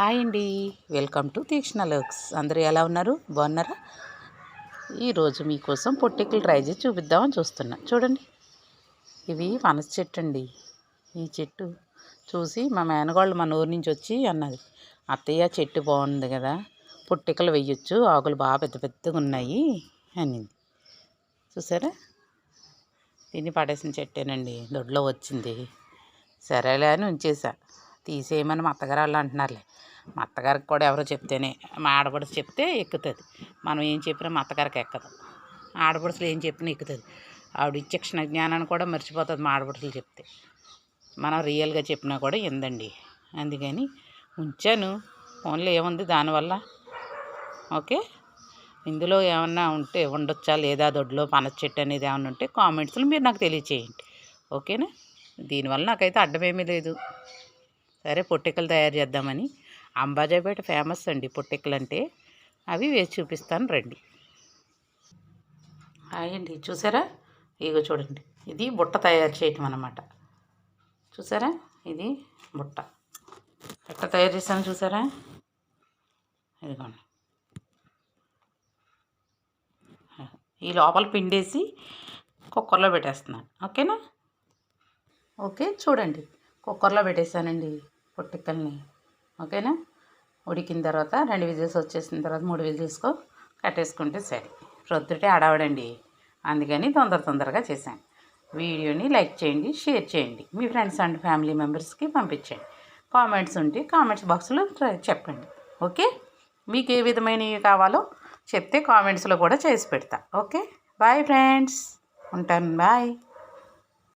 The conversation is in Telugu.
హాయ్ అండి, వెల్కమ్ టు తీక్షణ లుక్స్. అందరూ ఎలా ఉన్నారు? బాగున్నారా? ఈరోజు మీకోసం పొట్టికలు ట్రై చేసి చూపిద్దామని చూస్తున్నా. చూడండి, ఇవి పనస చెట్టు అండి. ఈ చెట్టు చూసి మా మేనగాళ్ళు మన ఊరి నుంచి వచ్చి అన్నది, అత్తయ్య చెట్టు బాగుంది కదా, పొట్టికలు వేయొచ్చు, ఆకులు బాగా పెద్ద పెద్దగా ఉన్నాయి అనింది. చూసారా, తిని పడేసిన చెట్టేనండి, దొడ్లో వచ్చింది. సరేలే అని ఉంచేసా. తీసేయమని మా అత్తగారు వాళ్ళు అంటున్నారులే. మా అత్తగారికి కూడా ఎవరో చెప్తేనే, మా ఆడపడుచు చెప్తే ఎక్కుతుంది. మనం ఏం చెప్పినా మా అత్తగారికి ఎక్కదు. ఆడపడుచులు ఏం చెప్పినా ఎక్కుతుంది. ఆవిడ ఇచ్చే క్షణ జ్ఞానాన్ని కూడా మర్చిపోతుంది మా ఆడపడుచులు చెప్తే. మనం రియల్గా చెప్పినా కూడా ఎందండి. అందుకని ఉంచాను. ఫోన్లో ఏముంది దానివల్ల. ఓకే, ఇందులో ఏమన్నా ఉంటే ఉండొచ్చా లేదా, దొడ్లో పనస చెట్టు అనేది ఏమన్నా ఉంటే కామెంట్స్లో మీరు నాకు తెలియచేయండి. ఓకేనా? దీనివల్ల నాకైతే అడ్డమేమీ లేదు. సరే, పొట్టికలు తయారు చేద్దామని. అంబాజీపేట ఫేమస్ అండి పొట్టికలు అంటే. అవి వేసి చూపిస్తాను రండి. హాయ్ అండి, చూసారా? ఇగో చూడండి, ఇది బుట్ట తయారు చేయటం అన్నమాట. చూసారా, ఇది బుట్ట ఎట్లా తయారు చేస్తాను చూసారా? ఇదిగోండి, ఈ లోపల పిండేసి కుక్కర్లో పెట్టేస్తున్నాను. ఓకేనా? ఓకే, చూడండి, కుక్కర్లో పెట్టేశానండి పొట్టికల్ని. ఓకేనా? ఉడికిన తర్వాత 2 విజిల్స్ వచ్చేసిన తర్వాత 3 విజిల్స్కో కట్టేసుకుంటే సరే. ప్రొద్దుటే అడవడండి, అందుకని తొందరగా చేశాను. వీడియోని లైక్ చేయండి, షేర్ చేయండి, మీ ఫ్రెండ్స్ అండ్ ఫ్యామిలీ మెంబర్స్కి పంపించండి. కామెంట్స్ ఉంటే కామెంట్స్ బాక్స్లో చెప్పండి. ఓకే, మీకు ఏ విధమైనవి కావాలో చెప్తే కామెంట్స్లో కూడా చేసి పెడతా. ఓకే, బాయ్ ఫ్రెండ్స్, ఉంటాను. బాయ్.